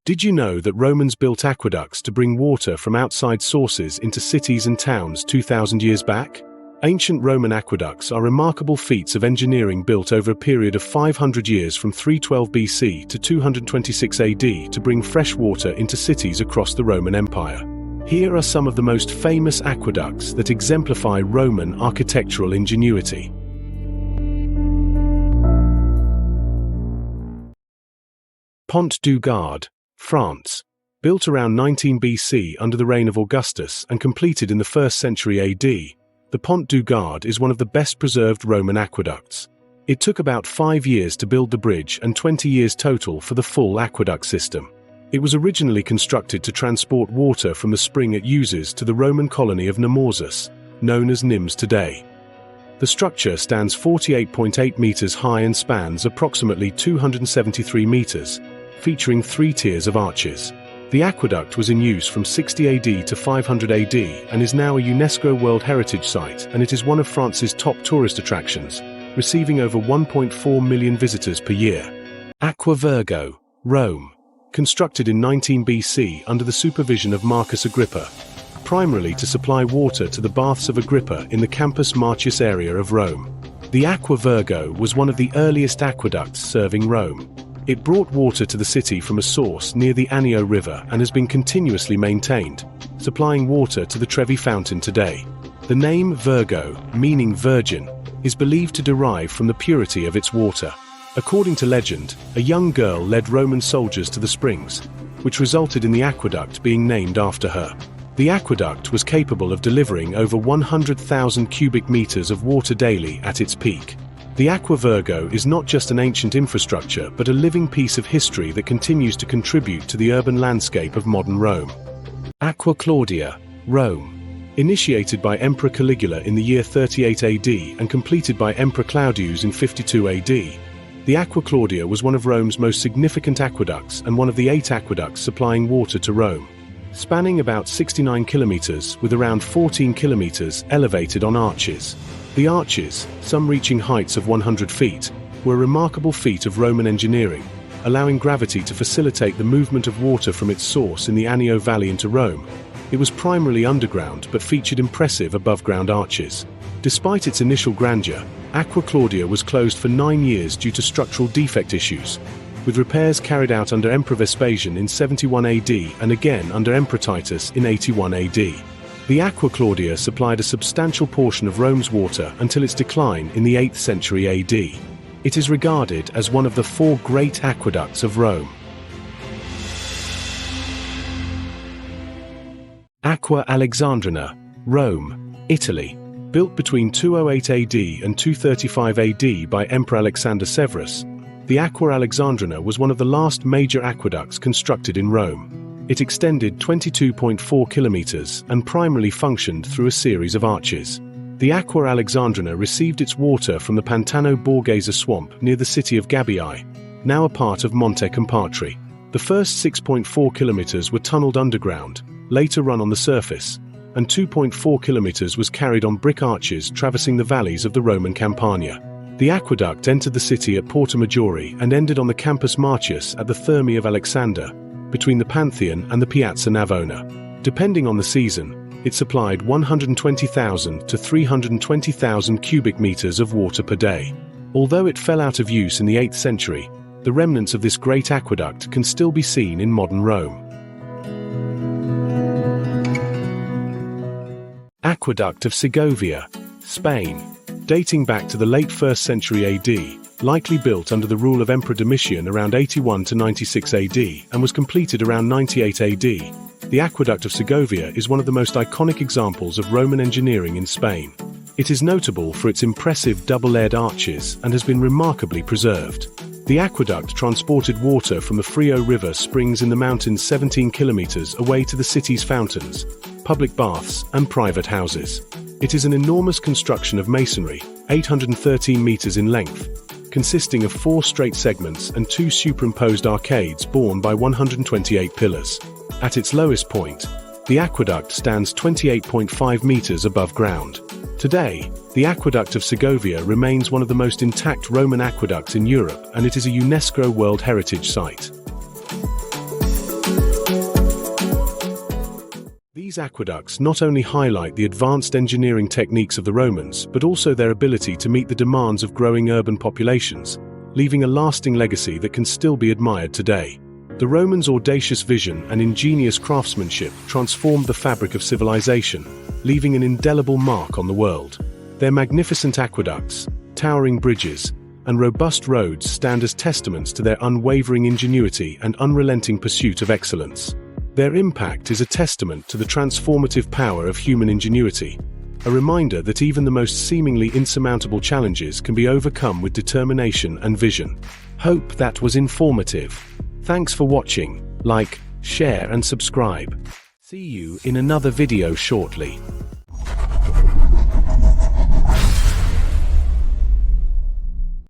Did you know that Romans built aqueducts to bring water from outside sources into cities and towns 2,000 years back? Ancient Roman aqueducts are remarkable feats of engineering built over a period of 500 years from 312 BC to 226 AD to bring fresh water into cities across the Roman Empire. Here are some of the most famous aqueducts that exemplify Roman architectural ingenuity. Pont du Gard, France. Built around 19 BC under the reign of Augustus and completed in the 1st century AD, the Pont du Gard is one of the best preserved Roman aqueducts. It took about 5 years to build the bridge and 20 years total for the full aqueduct system. It was originally constructed to transport water from the spring it uses to the Roman colony of Nemausus, known as Nims today. The structure stands 48.8 meters high and spans approximately 273 meters, featuring 3 tiers of arches. The aqueduct was in use from 60 AD to 500 AD and is now a UNESCO World Heritage Site, and it is one of France's top tourist attractions, receiving over 1.4 million visitors per year. Aqua Virgo, Rome. Constructed in 19 BC under the supervision of Marcus Agrippa, primarily to supply water to the baths of Agrippa in the Campus Martius area of Rome. The Aqua Virgo was one of the earliest aqueducts serving Rome. It brought water to the city from a source near the Anio River and has been continuously maintained, supplying water to the Trevi Fountain today. The name Virgo, meaning virgin, is believed to derive from the purity of its water. According to legend, a young girl led Roman soldiers to the springs, which resulted in the aqueduct being named after her. The aqueduct was capable of delivering over 100,000 cubic meters of water daily at its peak. The Aqua Virgo is not just an ancient infrastructure but a living piece of history that continues to contribute to the urban landscape of modern Rome. Aqua Claudia, Rome. Initiated by Emperor Caligula in the year 38 AD and completed by Emperor Claudius in 52 AD, the Aqua Claudia was one of Rome's most significant aqueducts and one of the 8 aqueducts supplying water to Rome. Spanning about 69 kilometers with around 14 kilometers elevated on arches. The arches, some reaching heights of 100 feet, were a remarkable feat of Roman engineering, allowing gravity to facilitate the movement of water from its source in the Anio Valley into Rome. It was primarily underground but featured impressive above-ground arches. Despite its initial grandeur, Aqua Claudia was closed for 9 years due to structural defect issues, with repairs carried out under Emperor Vespasian in 71 AD and again under Emperor Titus in 81 AD. The Aqua Claudia supplied a substantial portion of Rome's water until its decline in the 8th century AD. It is regarded as one of the 4 great aqueducts of Rome. Aqua Alexandrina, Rome, Italy. Built between 208 AD and 235 AD by Emperor Alexander Severus, the Aqua Alexandrina was one of the last major aqueducts constructed in Rome. It extended 22.4 kilometers and primarily functioned through a series of arches. The Aqua Alexandrina received its water from the Pantano Borghese swamp near the city of Gabbii, now a part of Monte Compatri. The first 6.4 kilometers were tunneled underground, later run on the surface, and 2.4 kilometers was carried on brick arches traversing the valleys of the Roman Campania. The aqueduct entered the city at Porta Maggiore and ended on the Campus Martius at the Thermae of Alexander, between the Pantheon and the Piazza Navona. Depending on the season, it supplied 120,000 to 320,000 cubic meters of water per day. Although it fell out of use in the 8th century, the remnants of this great aqueduct can still be seen in modern Rome. Aqueduct of Segovia, Spain. Dating back to the late 1st century AD, likely built under the rule of Emperor Domitian around 81 to 96 AD and was completed around 98 AD, the Aqueduct of Segovia is one of the most iconic examples of Roman engineering in Spain. It is notable for its impressive double-layered arches and has been remarkably preserved. The aqueduct transported water from the Frio River springs in the mountains 17 kilometers away to the city's fountains, public baths, and private houses. It is an enormous construction of masonry, 813 meters in length, consisting of 4 straight segments and 2 superimposed arcades borne by 128 pillars. At its lowest point, the aqueduct stands 28.5 meters above ground. Today, the Aqueduct of Segovia remains one of the most intact Roman aqueducts in Europe, and it is a UNESCO World Heritage Site. These aqueducts not only highlight the advanced engineering techniques of the Romans, but also their ability to meet the demands of growing urban populations, leaving a lasting legacy that can still be admired today. The Romans' audacious vision and ingenious craftsmanship transformed the fabric of civilization, leaving an indelible mark on the world. Their magnificent aqueducts, towering bridges, and robust roads stand as testaments to their unwavering ingenuity and unrelenting pursuit of excellence. Their impact is a testament to the transformative power of human ingenuity, a reminder that even the most seemingly insurmountable challenges can be overcome with determination and vision. Hope that was informative. Thanks for watching. Like, share and subscribe. See you in another video shortly.